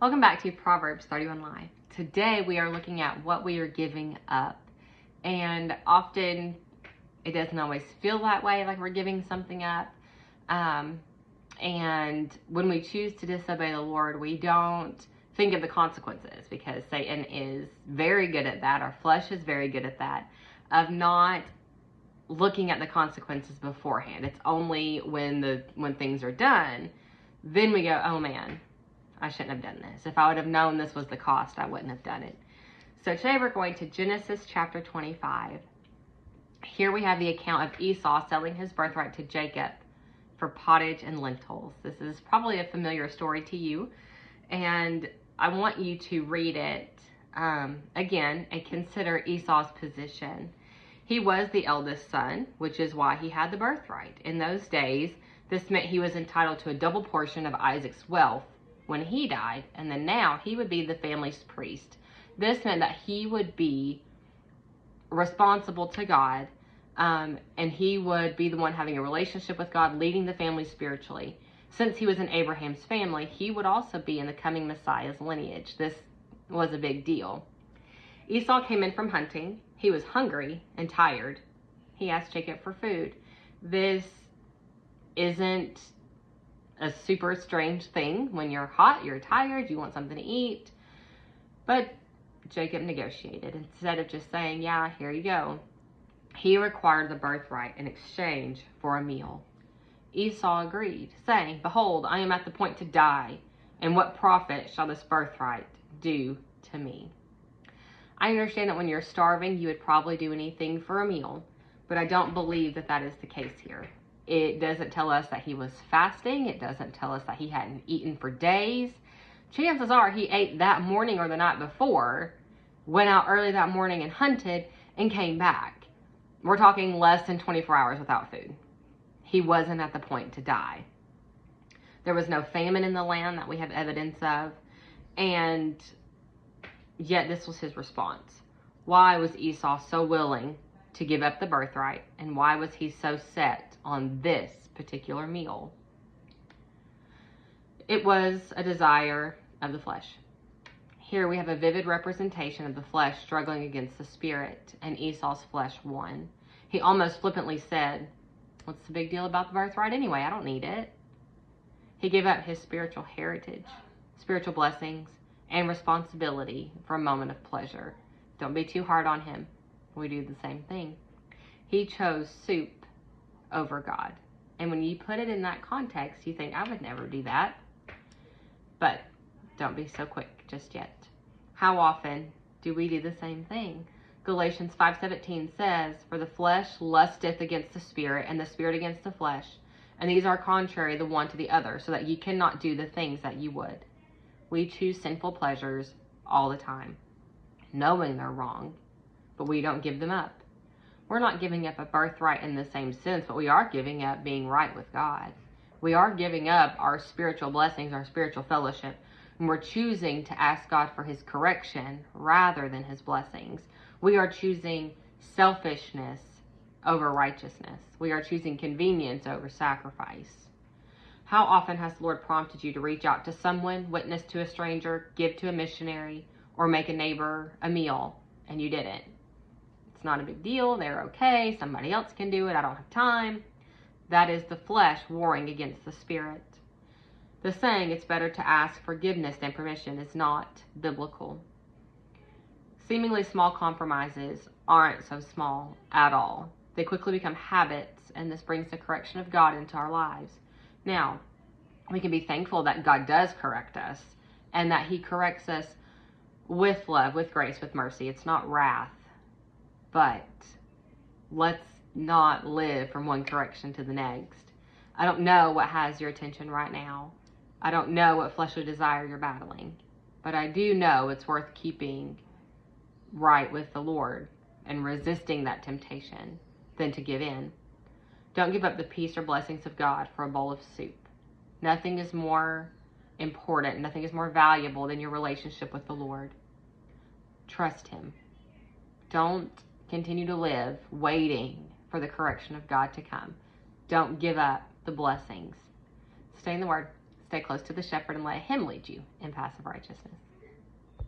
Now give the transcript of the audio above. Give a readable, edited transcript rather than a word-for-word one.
Welcome back to Proverbs 31 Live. Today we are looking at what we are giving up. And often it doesn't always feel that way, like we're giving something up. And when we choose to disobey the Lord, we don't think of the consequences, because Satan is very good at that. Our flesh is very good at that, of not looking at the consequences beforehand. It's only when things are done, then we go, oh man, I shouldn't have done this. If I would have known this was the cost, I wouldn't have done it. So today we're going to Genesis chapter 25. Here we have the account of Esau selling his birthright to Jacob for pottage and lentils. This is probably a familiar story to you, and I want you to read it again and consider Esau's position. He was the eldest son, which is why he had the birthright. In those days, this meant he was entitled to a double portion of Isaac's wealth when he died, and then now he would be the family's priest. This meant that he would be responsible to God, and he would be the one having a relationship with God, leading the family spiritually. Since he was in Abraham's family, he would also be in the coming Messiah's lineage. This was a big deal. Esau came in from hunting. He was hungry and tired. He asked Jacob for food. This isn't a super strange thing. When you're hot, you're tired, you want something to eat. But Jacob negotiated. Instead of just saying, yeah, here you go, he required the birthright in exchange for a meal. Esau agreed, saying, behold, I am at the point to die, and what profit shall this birthright do to me? I understand that when you're starving, you would probably do anything for a meal, but I don't believe that that is the case here. It doesn't tell us that he was fasting. It doesn't tell us that he hadn't eaten for days. Chances are he ate that morning or the night before, went out early that morning and hunted, and came back. We're talking less than 24 hours without food. He wasn't at the point to die. There was no famine in the land that we have evidence of, and yet this was his response. Why was Esau so willing to give up the birthright, and why was he so set on this particular meal? It was a desire of the flesh. Here we have a vivid representation of the flesh struggling against the spirit, and Esau's flesh won. He almost flippantly said, what's the big deal about the birthright anyway? I don't need it. He gave up his spiritual heritage, spiritual blessings, and responsibility for a moment of pleasure. Don't be too hard on him. We do the same thing. He chose soup over God. And when you put it in that context, you think, I would never do that. But don't be so quick just yet. How often do we do the same thing? Galatians 5:17 says, for the flesh lusteth against the spirit, and the spirit against the flesh. And these are contrary the one to the other, so that ye cannot do the things that you would. We choose sinful pleasures all the time, knowing they're wrong, but we don't give them up. We're not giving up a birthright in the same sense, but we are giving up being right with God. We are giving up our spiritual blessings, our spiritual fellowship, and we're choosing to ask God for his correction rather than his blessings. We are choosing selfishness over righteousness. We are choosing convenience over sacrifice. How often has the Lord prompted you to reach out to someone, witness to a stranger, give to a missionary, or make a neighbor a meal, and you didn't? It's not a big deal. They're okay. Somebody else can do it. I don't have time. That is the flesh warring against the spirit. The saying, it's better to ask forgiveness than permission, is not biblical. Seemingly small compromises aren't so small at all. They quickly become habits, and this brings the correction of God into our lives. Now, we can be thankful that God does correct us, and that he corrects us with love, with grace, with mercy. It's not wrath. But let's not live from one correction to the next. I don't know what has your attention right now. I don't know what fleshly desire you're battling. But I do know it's worth keeping right with the Lord and resisting that temptation than to give in. Don't give up the peace or blessings of God for a bowl of soup. Nothing is more important, nothing is more valuable than your relationship with the Lord. Trust him. Don't continue to live waiting for the correction of God to come. Don't give up the blessings. Stay in the Word. Stay close to the shepherd and let him lead you in paths of righteousness.